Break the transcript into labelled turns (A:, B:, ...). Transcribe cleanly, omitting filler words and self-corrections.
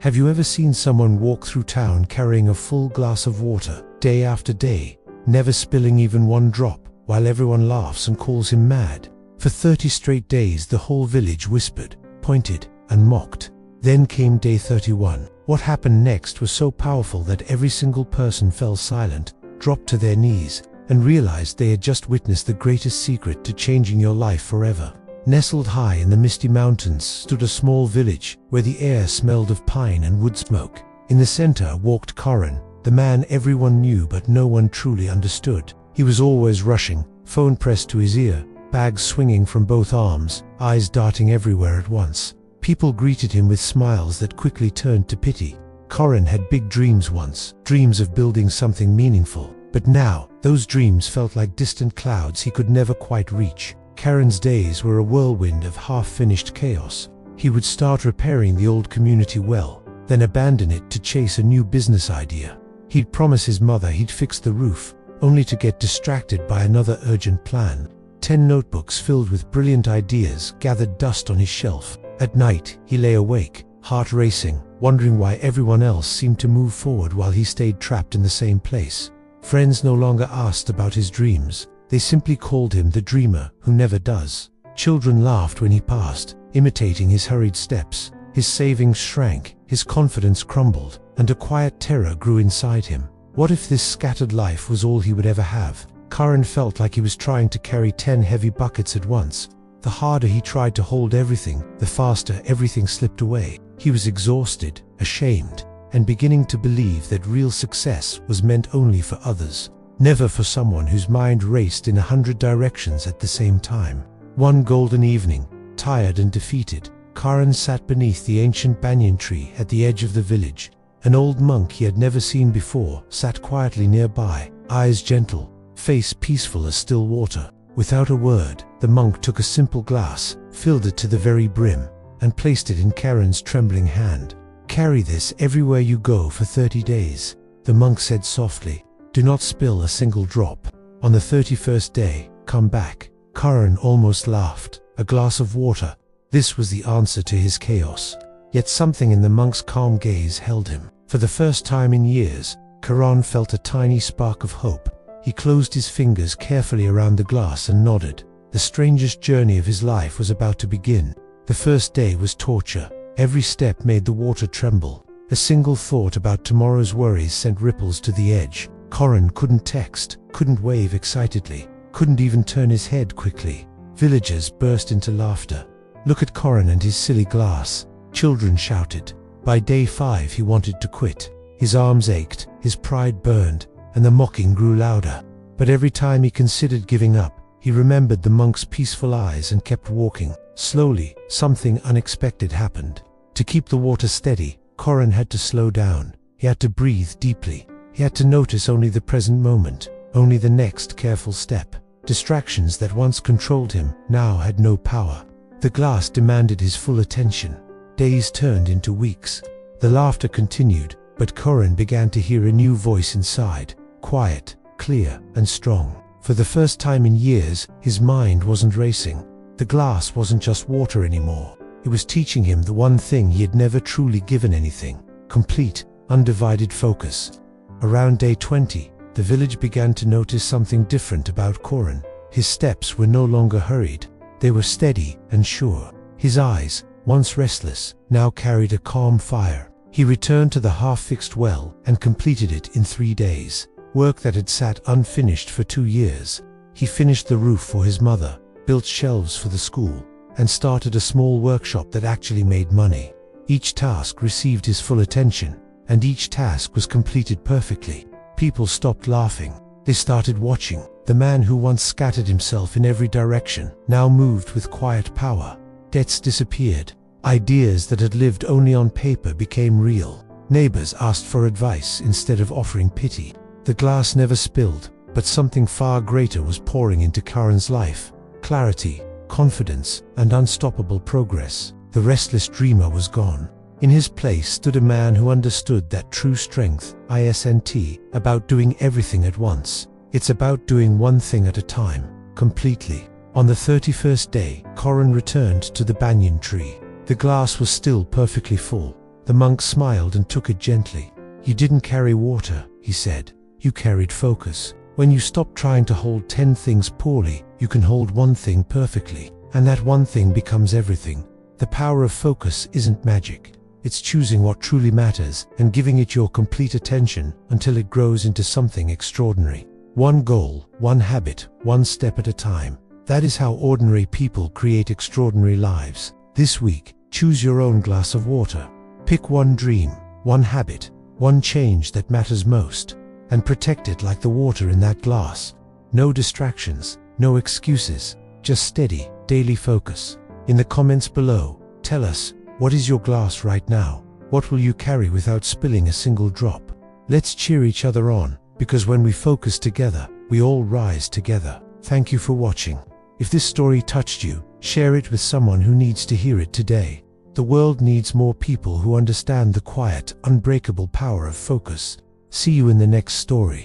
A: Have you ever seen someone walk through town carrying a full glass of water, day after day, never spilling even one drop, while everyone laughs and calls him mad? For 30 straight days the whole village whispered, pointed, and mocked. Then came day 31. What happened next was so powerful that every single person fell silent, dropped to their knees, and realized they had just witnessed the greatest secret to changing your life forever. Nestled high in the misty mountains stood a small village where the air smelled of pine and wood smoke. In the center walked Karan, the man everyone knew but no one truly understood. He was always rushing, phone pressed to his ear, bags swinging from both arms, eyes darting everywhere at once. People greeted him with smiles that quickly turned to pity. Karan had big dreams once, dreams of building something meaningful. But now, those dreams felt like distant clouds he could never quite reach. Karan's days were a whirlwind of half-finished chaos. He would start repairing the old community well, then abandon it to chase a new business idea. He'd promise his mother he'd fix the roof, only to get distracted by another urgent plan. 10 notebooks filled with brilliant ideas gathered dust on his shelf. At night, he lay awake, heart racing, wondering why everyone else seemed to move forward while he stayed trapped in the same place. Friends no longer asked about his dreams. They simply called him the dreamer who never does. Children laughed when he passed, imitating his hurried steps. His savings shrank, his confidence crumbled, and a quiet terror grew inside him. What if this scattered life was all he would ever have? Karan felt like he was trying to carry 10 heavy buckets at once. The harder he tried to hold everything, the faster everything slipped away. He was exhausted, ashamed, and beginning to believe that real success was meant only for others, never for someone whose mind raced in 100 directions at the same time. One golden evening, tired and defeated, Karan sat beneath the ancient banyan tree at the edge of the village. An old monk he had never seen before sat quietly nearby, eyes gentle, face peaceful as still water. Without a word, the monk took a simple glass, filled it to the very brim, and placed it in Karan's trembling hand. "Carry this everywhere you go for 30 days, the monk said softly. "Do not spill a single drop. On the 31st day, come back." Karan almost laughed. A glass of water. This was the answer to his chaos. Yet something in the monk's calm gaze held him. For the first time in years, Karan felt a tiny spark of hope. He closed his fingers carefully around the glass and nodded. The strangest journey of his life was about to begin. The first day was torture. Every step made the water tremble. A single thought about tomorrow's worries sent ripples to the edge. Karan couldn't text, couldn't wave excitedly, couldn't even turn his head quickly. Villagers burst into laughter. "Look at Karan and his silly glass," children shouted. By day 5 he wanted to quit. His arms ached, his pride burned, and the mocking grew louder. But every time he considered giving up, he remembered the monk's peaceful eyes and kept walking. Slowly, something unexpected happened. To keep the water steady, Karan had to slow down. He had to breathe deeply. He had to notice only the present moment, only the next careful step. Distractions that once controlled him now had no power. The glass demanded his full attention. Days turned into weeks. The laughter continued, but Karan began to hear a new voice inside, quiet, clear, and strong. For the first time in years, his mind wasn't racing. The glass wasn't just water anymore. It was teaching him the one thing he had never truly given anything: complete, undivided focus. Around day 20, the village began to notice something different about Karan. His steps were no longer hurried. They were steady and sure. His eyes, once restless, now carried a calm fire. He returned to the half-fixed well and completed it in 3 days. Work that had sat unfinished for 2 years. He finished the roof for his mother, built shelves for the school, and started a small workshop that actually made money. Each task received his full attention, and each task was completed perfectly. People stopped laughing. They started watching. The man who once scattered himself in every direction now moved with quiet power. Debts disappeared. Ideas that had lived only on paper became real. Neighbors asked for advice instead of offering pity. The glass never spilled, but something far greater was pouring into Karan's life. Clarity, confidence, and unstoppable progress. The restless dreamer was gone. In his place stood a man who understood that true strength, isn't about doing everything at once. It's about doing one thing at a time, completely. On the 31st day, Karan returned to the banyan tree. The glass was still perfectly full. The monk smiled and took it gently. "You didn't carry water," he said. "You carried focus. When you stop trying to hold 10 things poorly, you can hold one thing perfectly, and that one thing becomes everything." The power of focus isn't magic. It's choosing what truly matters and giving it your complete attention until it grows into something extraordinary. One goal, one habit, one step at a time. That is how ordinary people create extraordinary lives. This week, choose your own glass of water. Pick one dream, one habit, one change that matters most, and protect it like the water in that glass. No distractions, no excuses, just steady, daily focus. In the comments below, tell us, what is your glass right now? What will you carry without spilling a single drop? Let's cheer each other on, because when we focus together, we all rise together. Thank you for watching. If this story touched you, share it with someone who needs to hear it today. The world needs more people who understand the quiet, unbreakable power of focus. See you in the next story.